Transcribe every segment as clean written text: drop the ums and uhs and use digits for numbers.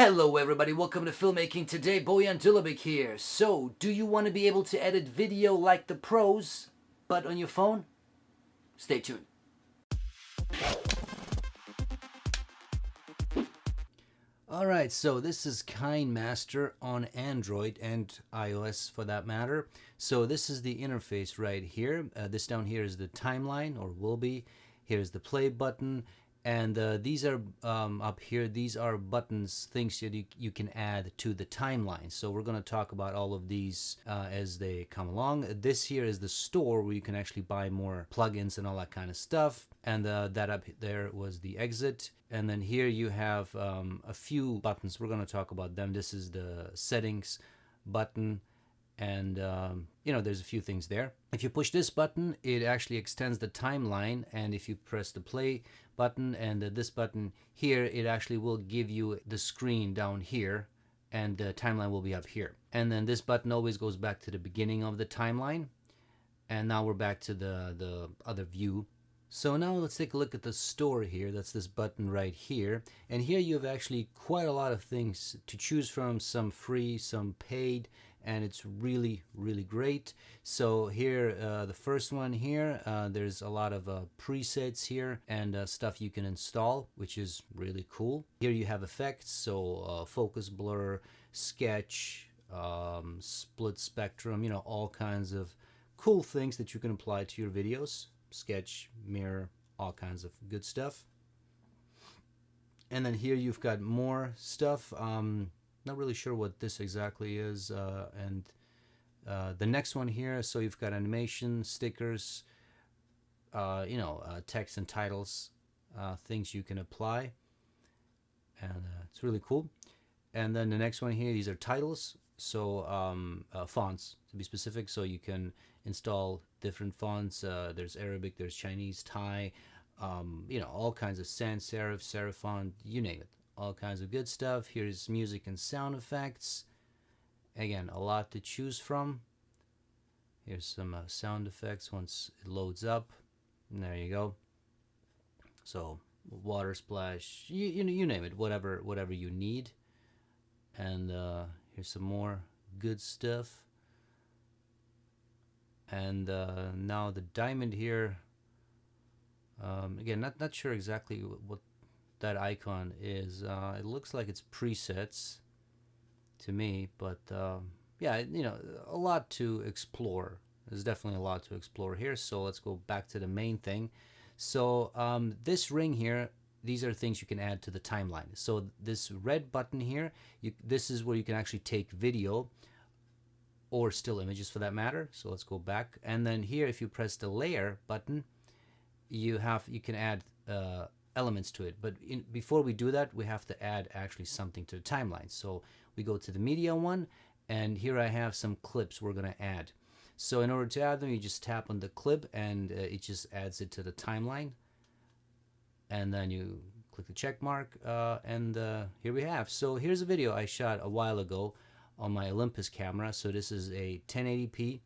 Hello everybody, welcome to Filmmaking. Today, Boyan Dulabic here. So, do you want to be able to edit video like the pros, but on your phone? Stay tuned. Alright, so this is Kinemaster on Android and iOS for that matter. So this is the interface right here. This down here is the timeline, or will be. Here's the play button. And these are up here, these are buttons, things that you can add to the timeline. So we're going to talk about all of these as they come along. This here is the store where you can actually buy more plugins and all that kind of stuff. And that up there was the exit. And then here you have a few buttons. We're going to talk about them. This is the settings button. And, there's a few things there. If you push this button, it actually extends the timeline. And if you press the play button and this button here, it actually will give you the screen down here. And the timeline will be up here. And then this button always goes back to the beginning of the timeline. And now we're back to the other view. So now let's take a look at the store here. That's this button right here. And here you have actually quite a lot of things to choose from, some free, some paid, and it's really, really great. So here, the first one here, there's a lot of presets here and stuff you can install, which is really cool. Here you have effects, so focus, blur, sketch, split spectrum, all kinds of cool things that you can apply to your videos. Sketch, mirror, all kinds of good stuff. And then here you've got more stuff. Not really sure what this exactly is. And the next one here, so you've got animation, stickers, text and titles, things you can apply. And it's really cool. And then the next one here, these are titles. So fonts, to be specific, so you can install different fonts. There's Arabic, there's Chinese, Thai, all kinds of sans serif, serif font, you name it. All kinds of good stuff. Here's music and sound effects. Again, a lot to choose from. Here's some sound effects once it loads up. And there you go. So water splash, you name it, whatever you need. And here's some more good stuff. And now the diamond here. Again, not sure exactly what that icon is. It looks like it's presets to me, but yeah, a lot to explore. There's definitely a lot to explore here. So let's go back to the main thing. So this ring here, these are things you can add to the timeline. So this red button here, this is where you can actually take video or still images for that matter. So let's go back. And then here, if you press the layer button, you can add elements to it. But before we do that, we have to add actually something to the timeline. So we go to the media one, and here I have some clips we're going to add. So in order to add them, you just tap on the clip, and it just adds it to the timeline. And then you click the check mark, and here we have. So here's a video I shot a while ago on my Olympus camera. So this is a 1080p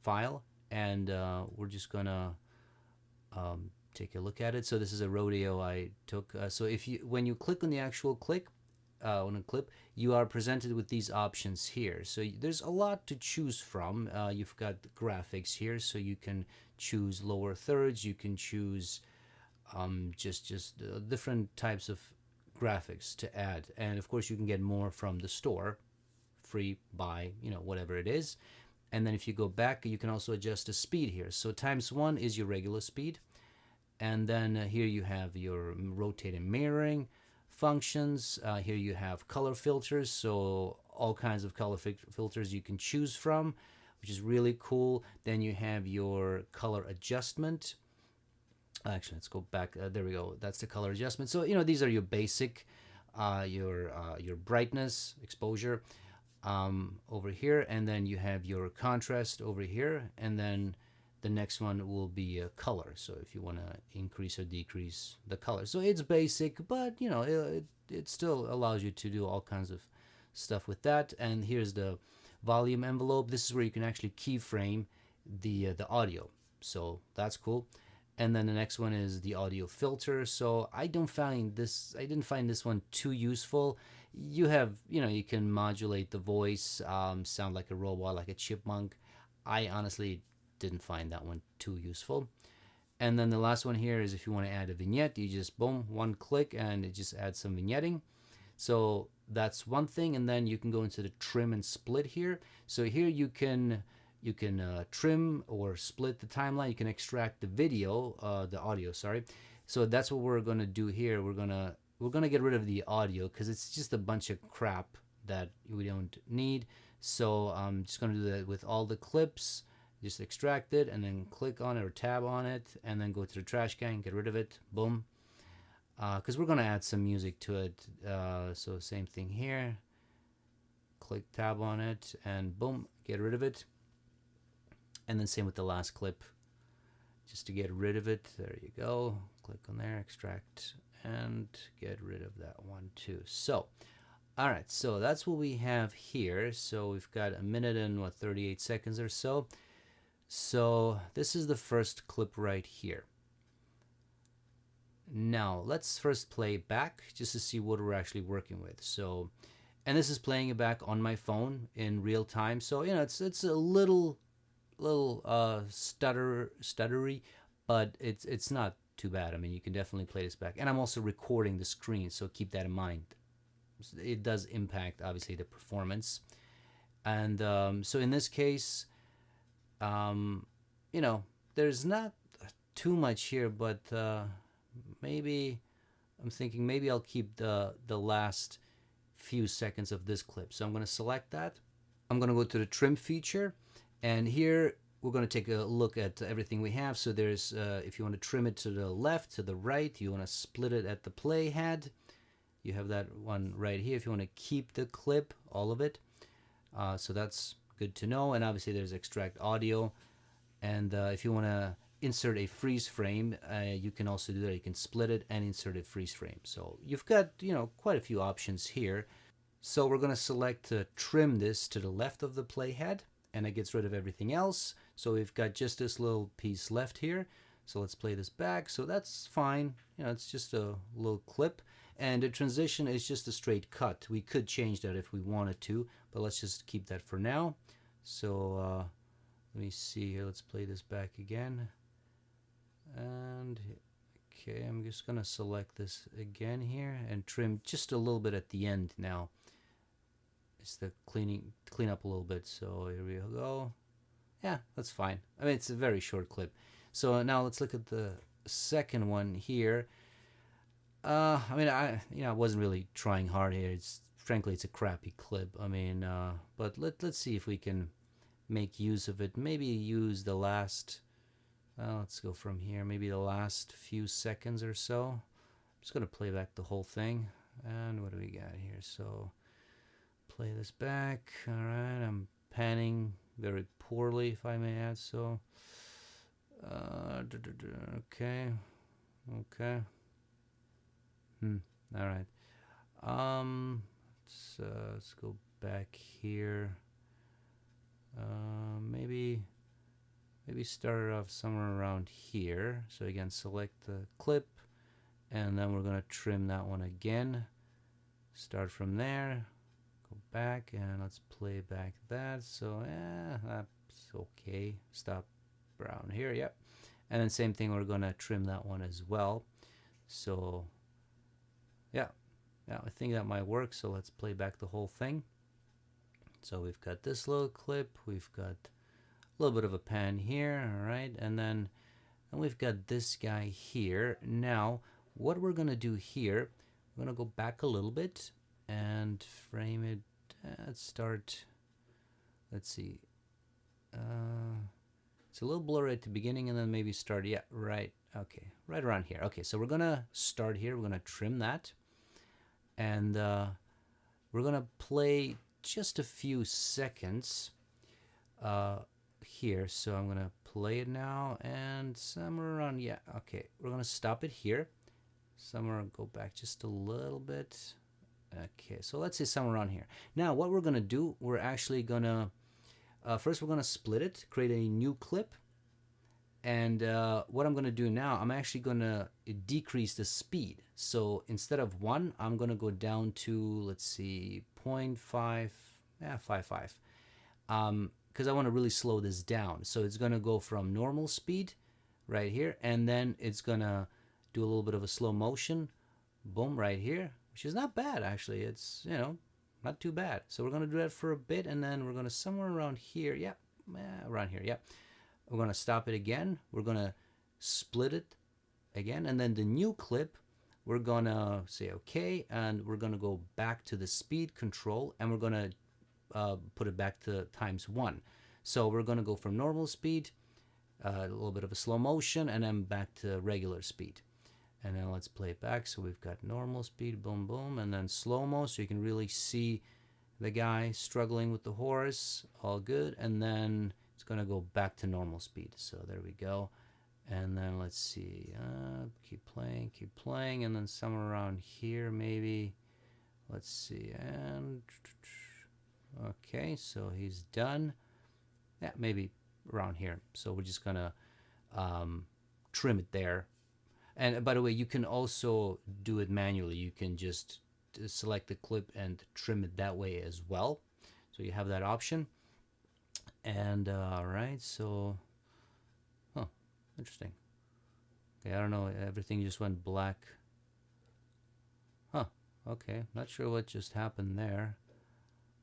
file, and we're just gonna take a look at it. So this is a rodeo I took. So when you click on the actual clip, you are presented with these options here. So there's a lot to choose from. You've got the graphics here, so you can choose lower thirds. You can choose just different types of graphics to add, and of course you can get more from the store, free, buy, whatever it is. And then if you go back, you can also adjust the speed here. So ×1 is your regular speed, and then here you have your rotate and mirroring functions. Here you have color filters, so all kinds of color filters you can choose from, which is really cool. Then you have your color adjustment. Actually, let's go back. There we go. That's the color adjustment. So these are your basic, your brightness, exposure over here, and then you have your contrast over here, and then the next one will be color. So if you want to increase or decrease the color, so it's basic, but it still allows you to do all kinds of stuff with that. And here's the volume envelope. This is where you can actually keyframe the audio, so that's cool. And then the next one is the audio filter. So I didn't find this one too useful. you have, you can modulate the voice, sound like a robot, like a chipmunk. I honestly didn't find that one too useful. And then the last one here is if you want to add a vignette, you just boom, one click, and it just adds some vignetting. So that's one thing. And then you can go into the trim and split here. So here you can trim or split the timeline. You can extract the video, the audio, sorry. So that's what we're gonna do here. We're gonna get rid of the audio because it's just a bunch of crap that we don't need. So I'm just gonna do that with all the clips. Just extract it and then click on it or tab on it and then go to the trash can, get rid of it, boom. Because we're gonna add some music to it. So same thing here. Click tab on it and boom, get rid of it. And then same with the last clip. Just to get rid of it, there you go. Click on there, extract, and get rid of that one too. So, all right, so that's what we have here. So we've got a minute and 38 seconds or so. So this is the first clip right here. Now let's first play back just to see what we're actually working with. So, and this is playing it back on my phone in real time. So it's a little stuttery, but it's not too bad. I mean, you can definitely play this back. And I'm also recording the screen, so keep that in mind. It does impact obviously the performance. And so in this case, there's not too much here, but maybe I'm thinking maybe I'll keep the last few seconds of this clip. So I'm going to select that. I'm going to go to the trim feature, and here we're going to take a look at everything we have. So there's if you want to trim it to the left, to the right, you want to split it at the playhead, you have that one right here. If you want to keep the clip, all of it, so that's good to know. And obviously there's extract audio, and if you want to insert a freeze frame, you can also do that. You can split it and insert a freeze frame. So you've got quite a few options here. So we're going to select to trim this to the left of the playhead, and it gets rid of everything else. So we've got just this little piece left here. So let's play this back. So that's fine. It's just a little clip. And the transition is just a straight cut. We could change that if we wanted to, but let's just keep that for now. So let me see here. Let's play this back again. And okay, I'm just gonna select this again here and trim just a little bit at the end now. It's the clean up a little bit. So here we go. Yeah, that's fine. I mean, it's a very short clip. So now let's look at the second one here. I mean, I wasn't really trying hard here. Frankly, it's a crappy clip. I mean, but let's see if we can make use of it. Maybe use the last. Let's go from here. Maybe the last few seconds or so. I'm just gonna play back the whole thing. And what do we got here? So play this back. All right, I'm panning very poorly, if I may add so. Okay. All right. Let's go back here. Maybe start it off somewhere around here. So again, select the clip, and then we're gonna trim that one again. Start from there, go back, and let's play back that. So that's okay. Stop around here, yep. And then same thing, we're gonna trim that one as well. So yeah, I think that might work. So let's play back the whole thing. So we've got this little clip, we've got a little bit of a pan here, all right, and then we've got this guy here. Now what we're gonna do here, we're gonna go back a little bit and frame it. Let's start, let's see, it's a little blurry at the beginning, and then maybe start, yeah, right, okay, right around here. Okay, so we're gonna start here, we're gonna trim that, and we're gonna play just a few seconds here. So I'm gonna play it now, and somewhere around, yeah, okay, we're gonna stop it here, somewhere, go back just a little bit. Okay, so let's say somewhere around here. Now what we're gonna do, we're actually gonna first we're gonna split it, create a new clip, And what I'm going to do now, I'm actually going to decrease the speed. So instead of 1, I'm going to go down to, let's see, 0.5, 5.5. Because I want to really slow this down. So it's going to go from normal speed right here, and then it's going to do a little bit of a slow motion. Boom, right here, which is not bad, actually. It's, not too bad. So we're going to do that for a bit, and then we're going to somewhere around here. Yep, around here, yep. We're going to stop it again. We're going to split it again. And then the new clip, we're going to say OK. And we're going to go back to the speed control. And we're going to put it back to ×1. So we're going to go from normal speed, a little bit of a slow motion, and then back to regular speed. And then let's play it back. So we've got normal speed, boom, boom. And then slow-mo, so you can really see the guy struggling with the horse. All good. And then it's going to go back to normal speed. So there we go. And then let's see. Keep playing. And then somewhere around here, maybe. Let's see. And okay, so he's done. Yeah, maybe around here. So we're just going to trim it there. And by the way, you can also do it manually. You can just select the clip and trim it that way as well. So you have that option. And all right, so interesting. Okay, I don't know, everything just went black. Okay, not sure what just happened there.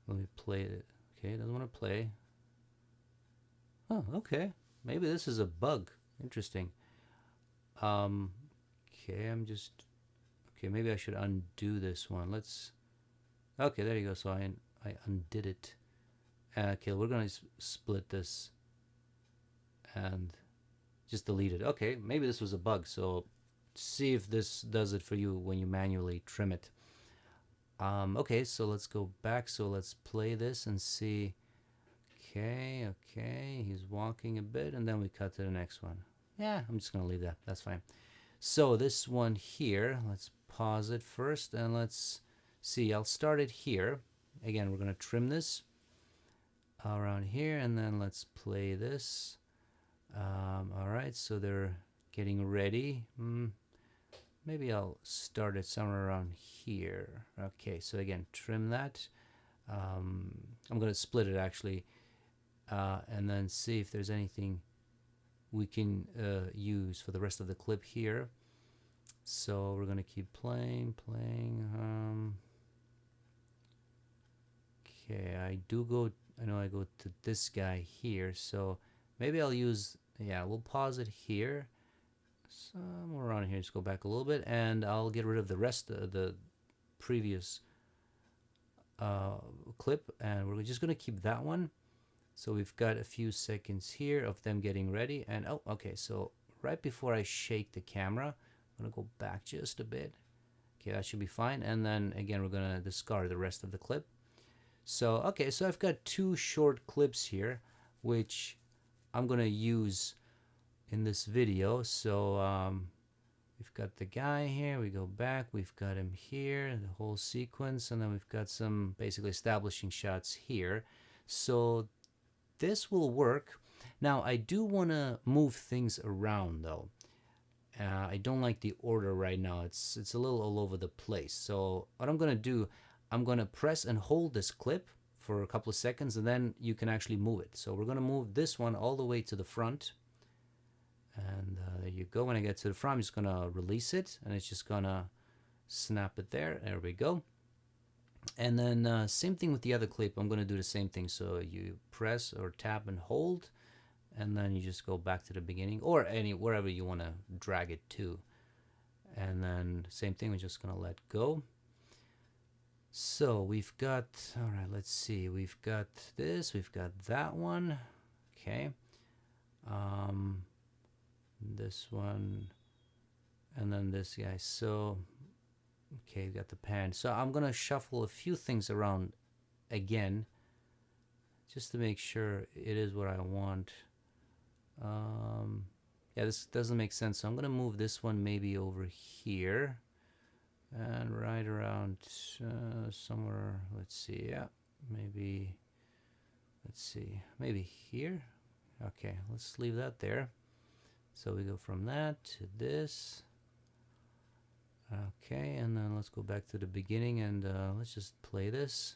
Let me play it. Okay, doesn't want to play. Okay, maybe this is a bug. Interesting. Okay, okay, maybe I should undo this one. Okay, there you go. So I undid it. Okay, we're gonna split this and just delete it. Okay, maybe this was a bug. So see if this does it for you when you manually trim it. Okay, so let's go back. So let's play this and see. Okay, he's walking a bit, and then we cut to the next one. Yeah, I'm just gonna leave that. That's fine. So this one here, let's pause it first, and let's see. I'll start it here. Again, we're gonna trim this around here, and then let's play this. All right, so they're getting ready. Maybe I'll start it somewhere around here. Okay, so again, trim that. I'm gonna split it actually, and then see if there's anything we can use for the rest of the clip here. So we're gonna keep playing. Okay, I know I go to this guy here, so maybe I'll use, we'll pause it here. Somewhere around here, just go back a little bit, and I'll get rid of the rest of the previous clip, and we're just gonna keep that one. So we've got a few seconds here of them getting ready, and okay, so right before I shake the camera, I'm gonna go back just a bit. Okay, that should be fine. And then again, we're gonna discard the rest of the clip. So okay, so I've got 2 short clips here, which I'm gonna use in this video. So we've got the guy here, we go back, we've got him here, the whole sequence, and then we've got some basically establishing shots here. So this will work. Now I do want to move things around though. I don't like the order right now. It's a little all over the place. So what I'm gonna do, I'm gonna press and hold this clip for a couple of seconds, and then you can actually move it. So we're gonna move this one all the way to the front, and there you go. When I get to the front, I'm just gonna release it, and it's just gonna snap it there. There we go. And then same thing with the other clip. I'm going to do the same thing. So you press or tap and hold, and then you just go back to the beginning, or wherever you want to drag it to. And then same thing, we're just going to let go. So we've got, all right, let's see. We've got this, we've got that one. Okay. This one, and then this guy. So okay, we got the pan. So I'm gonna shuffle a few things around again, just to make sure it is what I want. Yeah, this doesn't make sense. So I'm gonna move this one maybe over here, and right around somewhere. Let's see. Yeah, maybe. Let's see. Maybe here. Okay, let's leave that there. So we go from that to this. Okay, and then let's go back to the beginning and let's just play this.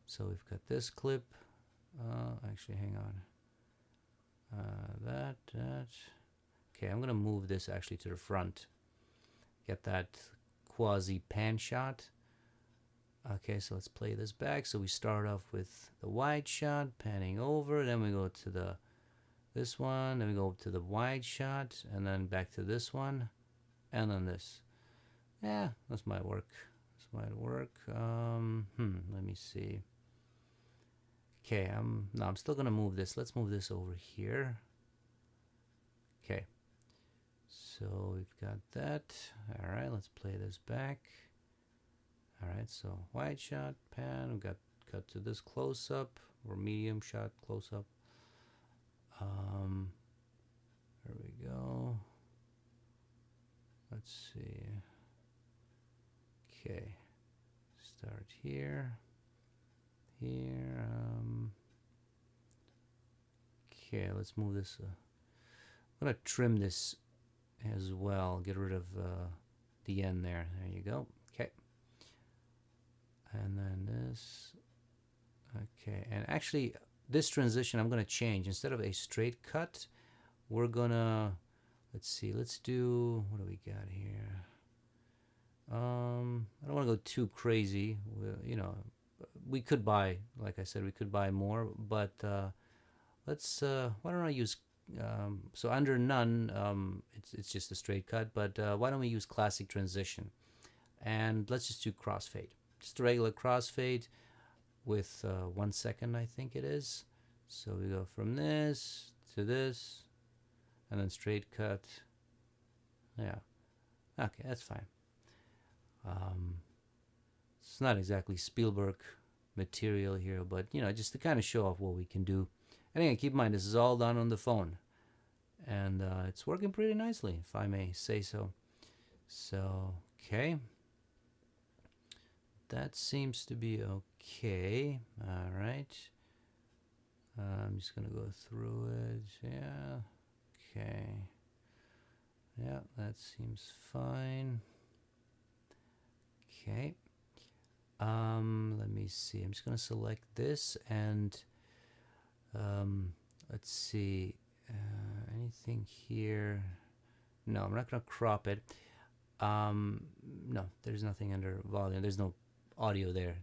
So we've got this clip. Actually, hang on. That. Okay, I'm gonna move this actually to the front. Get that quasi pan shot. Okay, so let's play this back. So we start off with the wide shot, panning over, then we go to this one, then we go to the wide shot, and then back to this one, and then this. Yeah, this might work. This might work. Let me see. Okay, I'm still gonna move this. Let's move this over here. Okay. So we've got that. All right, let's play this back. All right, so wide shot, pan. We got cut to this close up or medium shot close up. There we go. Let's see. Okay, start here. Here. Okay, let's move this. I'm gonna trim this as well. Get rid of the end there. There you go. Okay. And then this. Okay, and actually this transition I'm gonna change. Instead of a straight cut, we're gonna, let's see, let's do, what do we got here? I don't want to go too crazy. You know, we could buy, like I said, we could buy more, but let's why don't I use so under none, it's just a straight cut, but why don't we use classic transition, and let's just do crossfade, just a regular crossfade with 1 second, I think it is. So we go from this to this, and then straight cut. Yeah, okay, that's fine. It's not exactly Spielberg material here, but you know, just to kind of show off what we can do. And again, keep in mind, this is all done on the phone, and it's working pretty nicely, if I may say so. So, okay. That seems to be okay. All right. I'm just going to go through it. Yeah. Okay. Yeah, that seems fine. Okay. Let me see. I'm just going to select this and let's see. Anything here? No, I'm not going to crop it. No, there's nothing under volume. There's no audio there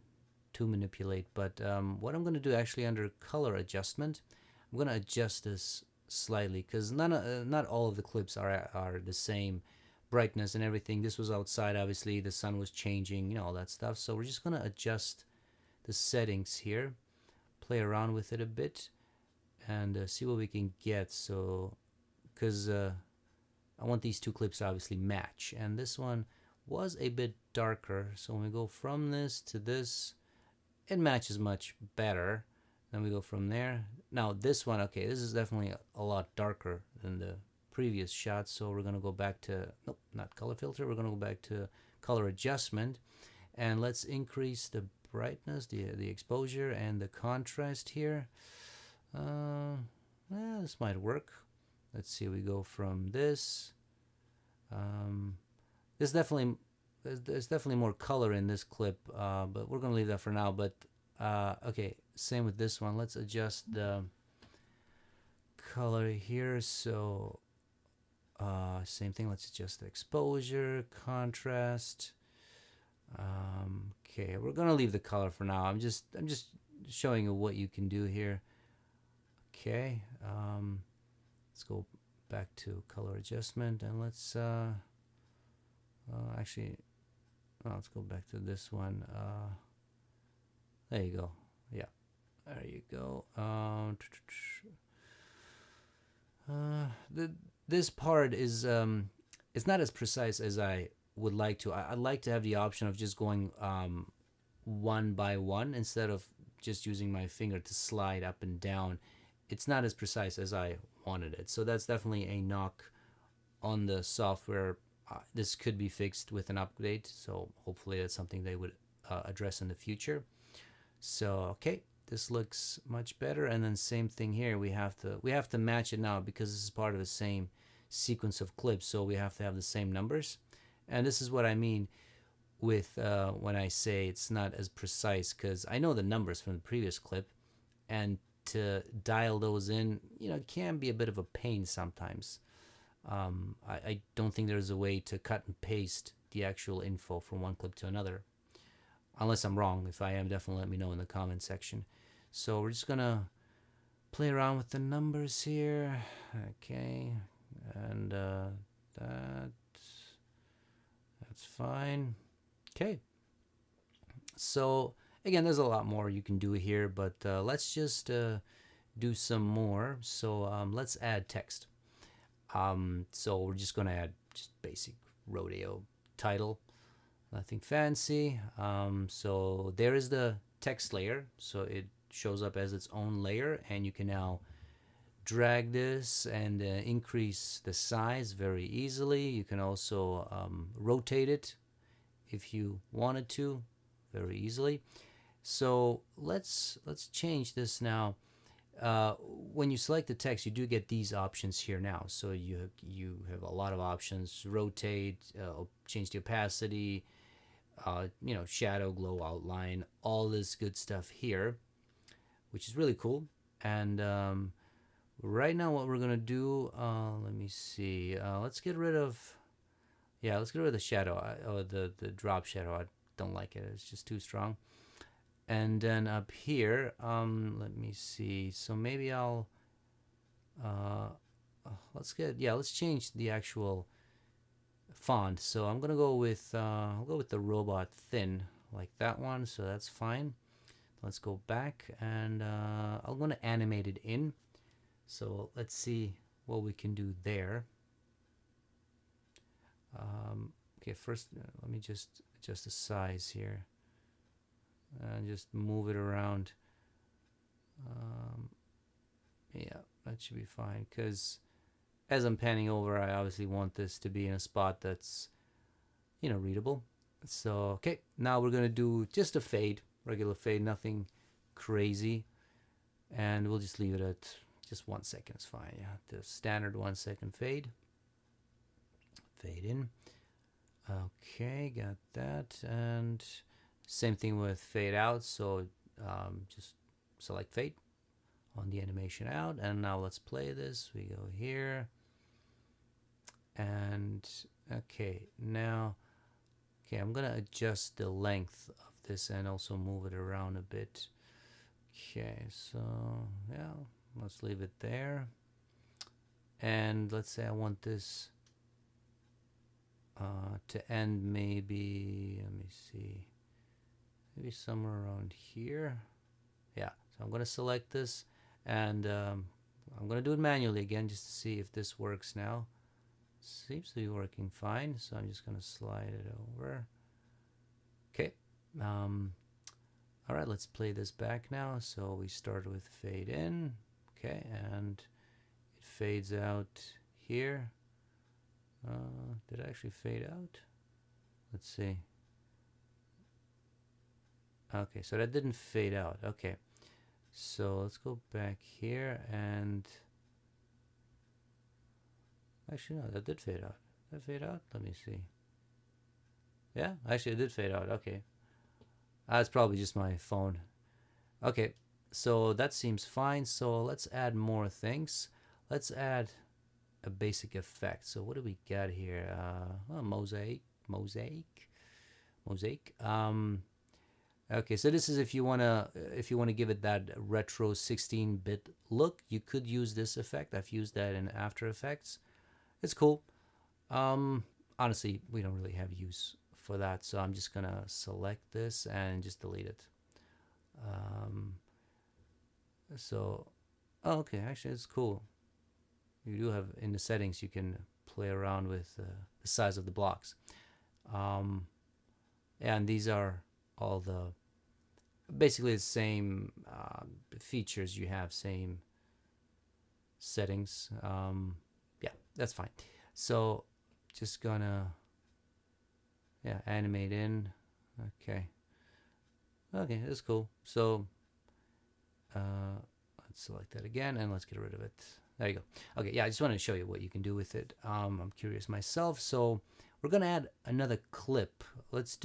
to manipulate. But what I'm going to do actually under color adjustment, I'm going to adjust this slightly because not all of the clips are the same brightness and everything. This was outside, obviously. The sun was changing, you know, all that stuff. So we're just going to adjust the settings here, play around with it a bit, and see what we can get. So, because I want these two clips obviously match, and this one was a bit darker. So when we go from this to this, it matches much better. Then we go from there. Now this one, okay, this is definitely a lot darker than the previous shot. So we're gonna go back to, nope, not color filter. We're gonna go back to color adjustment, and let's increase the brightness, the exposure, and the contrast here. This might work. Let's see. We go from this. There's definitely more color in this clip, but we're gonna leave that for now. But okay, same with this one. Let's adjust the color here. So same thing. Let's adjust the exposure, contrast. Okay, we're gonna leave the color for now. I'm just showing you what you can do here. Okay, let's go back to color adjustment, and let's actually, let's go back to this one. There you go. Yeah, there you go. This part is it's not as precise as I would like to. I'd like to have the option of just going one by one instead of just using my finger to slide up and down. It's not as precise as I wanted it. So that's definitely a knock on the software. This could be fixed with an update. So hopefully that's something they would address in the future. So, okay, this looks much better. And then same thing here. We have to match it now because this is part of the same sequence of clips, so we have to have the same numbers. And this is what I mean with when I say it's not as precise, because I know the numbers from the previous clip, and to dial those in, it can be a bit of a pain sometimes. I don't think there's a way to cut and paste the actual info from one clip to another. Unless I'm wrong. If I am, definitely let me know in the comment section. So we're just gonna play around with the numbers here. Okay, and that's fine. Okay. So again, there's a lot more you can do here, but let's just do some more. So let's add text. So we're just gonna add just basic rodeo title, nothing fancy. So there is the text layer, so it shows up as its own layer, and you can now drag this and increase the size very easily. You can also rotate it if you wanted to very easily. So let's change this now. When you select the text, you do get these options here now. So you have a lot of options: rotate, change the opacity, shadow, glow, outline, all this good stuff here, which is really cool. And right now, what we're gonna do, let me see. Let's get rid of, the shadow, or the drop shadow. I don't like it; it's just too strong. And then up here, let me see. So maybe I'll let's change the actual font. So I'm gonna go with I'll go with the robot thin, like that one. So that's fine. Let's go back, and I'm gonna animate it in. So let's see what we can do there. Okay, first let me just adjust the size here. And just move it around. Yeah, that should be fine, because as I'm panning over, I obviously want this to be in a spot that's readable. So okay, now we're gonna do just a fade, regular fade, nothing crazy, and we'll just leave it at just 1 second. It's fine. Yeah, the standard 1 second fade in. Okay, got that. And same thing with fade out. So just select fade on the animation out, and now let's play this. We go here, and okay, now I'm gonna adjust the length of this and also move it around a bit. Okay, so yeah, let's leave it there. And let's say I want this to end maybe, let me see, maybe somewhere around here. Yeah, so I'm going to select this, and I'm going to do it manually again just to see if this works now. Seems to be working fine, so I'm just going to slide it over. Okay. All right, let's play this back now. So we start with fade in. Okay, and it fades out here. Did it actually fade out? Let's see. Okay, so that didn't fade out. Okay, so let's go back here, and actually no, that did fade out. Did that fade out? Let me see. Yeah, actually it did fade out. Okay, that's probably just my phone. Okay, so that seems fine. So let's add more things. Let's add a basic effect. So what do we got here? Mosaic. Okay, so this is if you wanna give it that retro 16-bit look, you could use this effect. I've used that in After Effects. It's cool. Honestly, we don't really have use for that, so I'm just gonna select this and just delete it. Okay, actually it's cool. You do have, in the settings, you can play around with the size of the blocks. And these are all the basically the same features you have, same settings. Yeah, that's fine. So just gonna animate in. Okay, that's cool. So let's select that again, and let's get rid of it. There you go. Okay, yeah, I just wanted to show you what you can do with it. I'm curious myself. So we're gonna add another clip. Let's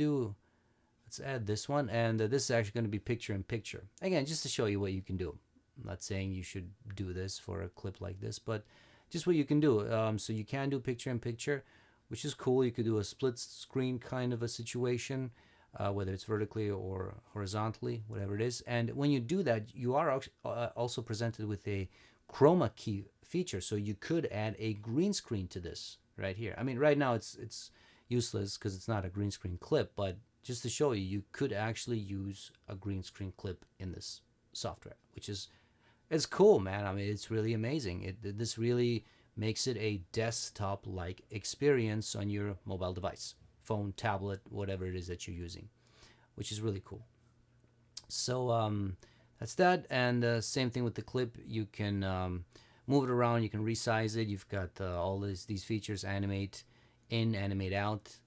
add this one, and this is actually going to be picture in picture. Again, just to show you what you can do. I'm not saying you should do this for a clip like this, but just what you can do. So you can do picture in picture, which is cool. You could do a split screen kind of a situation, whether it's vertically or horizontally, whatever it is. And when you do that, you are also presented with a chroma key feature. So you could add a green screen to this right here. I mean, right now it's useless because it's not a green screen clip, but just to show you, you could actually use a green screen clip in this software, which is, it's cool, man. I mean, it's really amazing. This really makes it a desktop-like experience on your mobile device, phone, tablet, whatever it is that you're using, which is really cool. So that's that. And same thing with the clip. You can move it around. You can resize it. You've got all these features: animate in, animate out,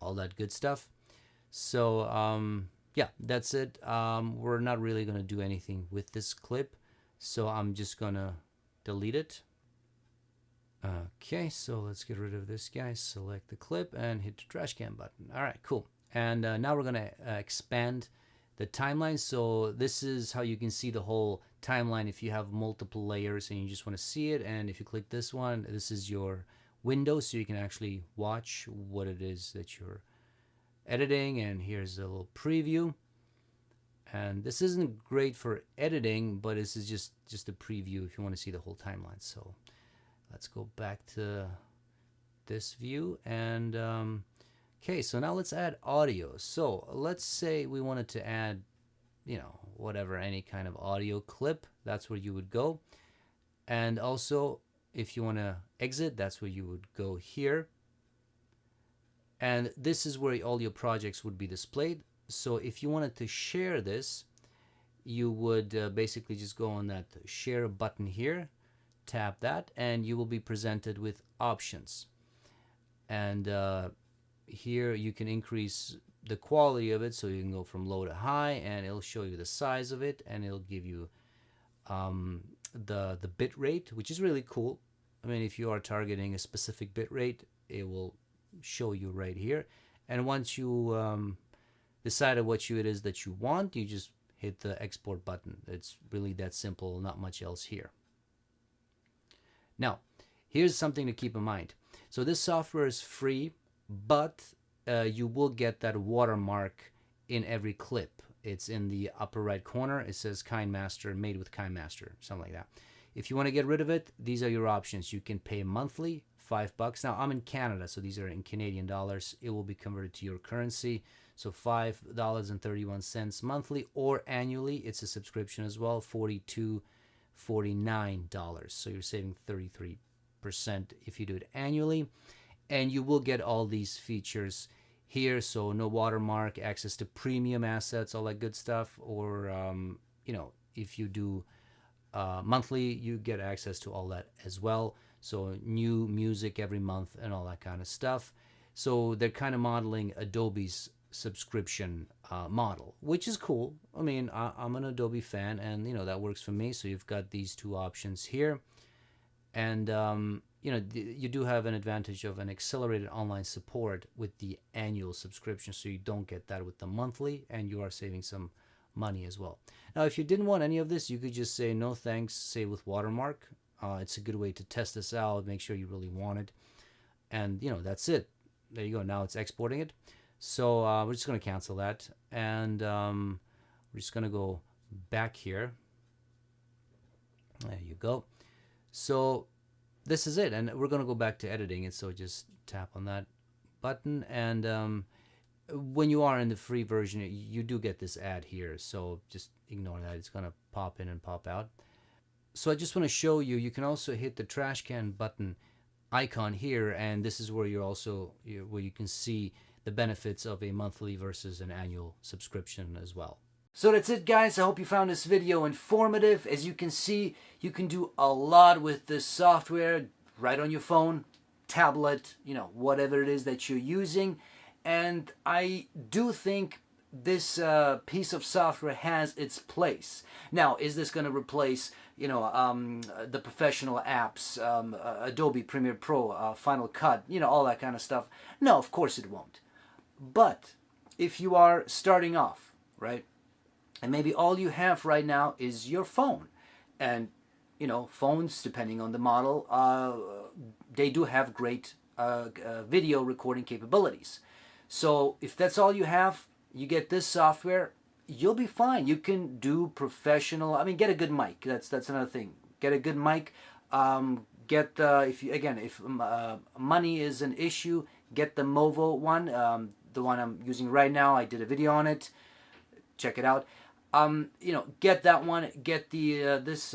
all that good stuff. So yeah, that's it. We're not really going to do anything with this clip, so I'm just going to delete it. Okay, so let's get rid of this guy. Select the clip and hit the trash can button. All right, cool. And now we're going to expand the timeline. So this is how you can see the whole timeline if you have multiple layers and you just want to see it. And if you click this one, this is your window, so you can actually watch what it is that you're editing. And here's a little preview, and this isn't great for editing, but this is just a preview if you want to see the whole timeline. So let's go back to this view, and okay, so now let's add audio. So let's say we wanted to add, you know, whatever, any kind of audio clip. That's where you would go. And also if you want to exit, that's where you would go here. And this is where all your projects would be displayed. So if you wanted to share this, you would basically just go on that share button here, tap that, and you will be presented with options. And here you can increase the quality of it, so you can go from low to high, and it'll show you the size of it, and it'll give you the bit rate, which is really cool. I mean, if you are targeting a specific bit rate, it will show you right here. And once you decided what it is that you want, you just hit the export button. It's really that simple, not much else here. Now, here's something to keep in mind. So this software is free, but you will get that watermark in every clip. It's in the upper right corner. It says Kinemaster, made with Kinemaster, something like that. If you want to get rid of it, these are your options. You can pay monthly, $5. Now, I'm in Canada, so these are in Canadian dollars. It will be converted to your currency. So $5.31 monthly, or annually, it's a subscription as well, $42.49. So you're saving 33% if you do it annually. And you will get all these features here. So no watermark, access to premium assets, all that good stuff. Or, you know, if you do monthly, you get access to all that as well. So new music every month and all that kind of stuff. So they're kind of modeling Adobe's subscription model, which is cool. I mean, I'm an Adobe fan, and you know that works for me. So you've got these two options here, and you know, you do have an advantage of an accelerated online support with the annual subscription, so you don't get that with the monthly, and you are saving some money as well. Now, if you didn't want any of this, you could just say no thanks, save with watermark. It's a good way to test this out, make sure you really want it, and you know, that's it. There you go. Now it's exporting it. So we're just going to cancel that, and we're just going to go back here. There you go. So this is it, and we're going to go back to editing it. So just tap on that button, and when you are in the free version, you do get this ad here. So just ignore that. It's going to pop in and pop out. So I just want to show you, you can also hit the trash can button icon here, and this is where you're also where you can see the benefits of a monthly versus an annual subscription as well. So that's it, guys. I hope you found this video informative. As you can see, you can do a lot with this software right on your phone, tablet, you know, whatever it is that you're using. And I do think this piece of software has its place. Now, is this going to replace, the professional apps, Adobe Premiere Pro, Final Cut, all that kind of stuff? No, of course it won't. But if you are starting off, right, and maybe all you have right now is your phone, and phones, depending on the model, they do have great video recording capabilities. So if that's all you have, you get this software, you'll be fine. You can do professional. I mean, get a good mic. That's another thing. Get a good mic. If money is an issue, get the Movo one. The one I'm using right now. I did a video on it. Check it out. Get that one. Get the this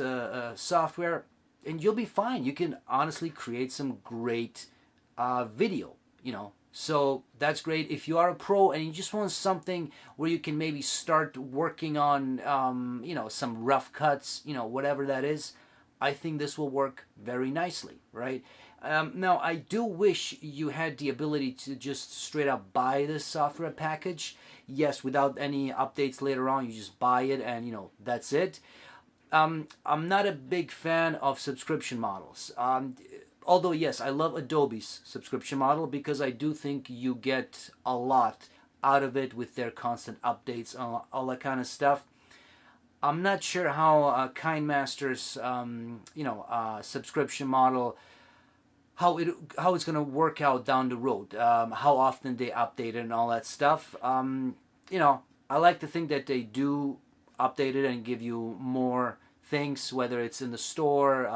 software, and you'll be fine. You can honestly create some great video. So that's great. If you are a pro and you just want something where you can maybe start working on, some rough cuts, whatever that is, I think this will work very nicely, right? Now, I do wish you had the ability to just straight up buy this software package. Yes, without any updates later on, you just buy it and, that's it. I'm not a big fan of subscription models. Although, yes, I love Adobe's subscription model because I do think you get a lot out of it with their constant updates and all that kind of stuff. I'm not sure how Kinemaster's, subscription model, how it's going to work out down the road, how often they update it and all that stuff. I like to think that they do update it and give you more things, whether it's in the store,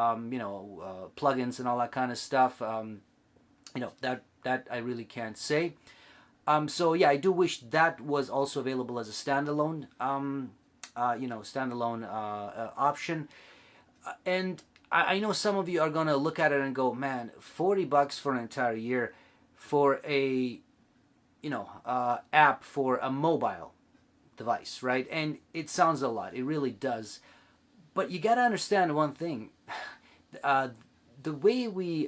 plugins and all that kind of stuff. That I really can't say. So yeah, I do wish that was also available as a standalone, option. And I know some of you are gonna look at it and go, man, $40 for an entire year for a, app for a mobile device, right? And it sounds a lot. It really does. But you got to understand one thing. The way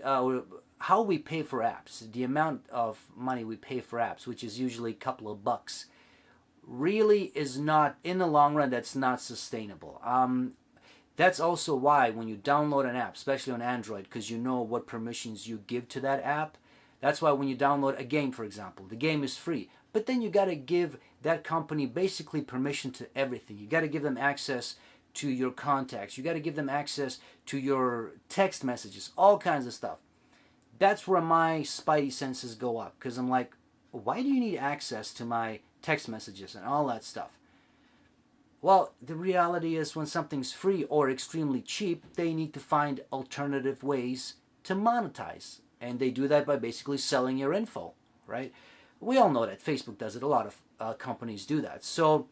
how we pay for apps, the amount of money we pay for apps, which is usually a couple of bucks, really is not, in the long run, that's not sustainable. That's also why when you download an app, especially on Android, because you know what permissions you give to that app, that's why when you download a game, for example, the game is free. But then you got to give that company basically permission to everything. You got to give them access to your contacts. You got to give them access to your text messages, all kinds of stuff. That's where my spidey senses go up, because I'm like, why do you need access to my text messages and all that stuff? Well, the reality is when something's free or extremely cheap, they need to find alternative ways to monetize. And they do that by basically selling your info, right? We all know that. Facebook does it. A lot of companies do that. So,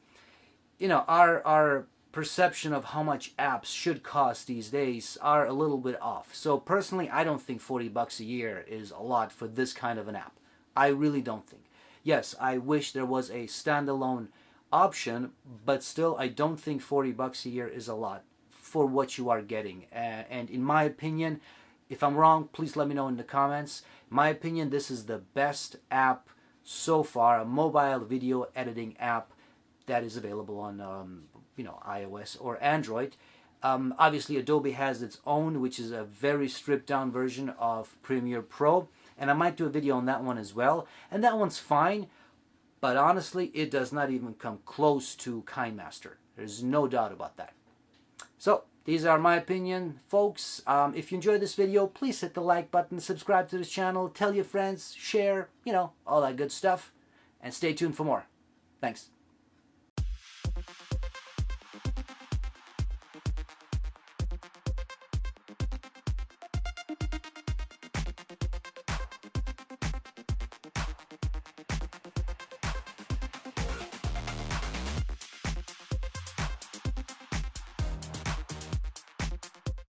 our perception of how much apps should cost these days are a little bit off. So personally, I don't think $40 a year is a lot for this kind of an app. I really don't think. Yes, I wish there was a standalone option, but still, I don't think $40 a year is a lot for what you are getting. And in my opinion, if I'm wrong, please let me know in the comments. In my opinion, this is the best app so far, a mobile video editing app that is available on iOS or Android. Obviously, Adobe has its own, which is a very stripped down version of Premiere Pro, and I might do a video on that one as well. And that one's fine, but honestly, it does not even come close to Kinemaster. There's no doubt about that. So these are my opinion, folks. If you enjoyed this video, please hit the like button, subscribe to this channel, tell your friends, share, all that good stuff, and stay tuned for more. Thanks.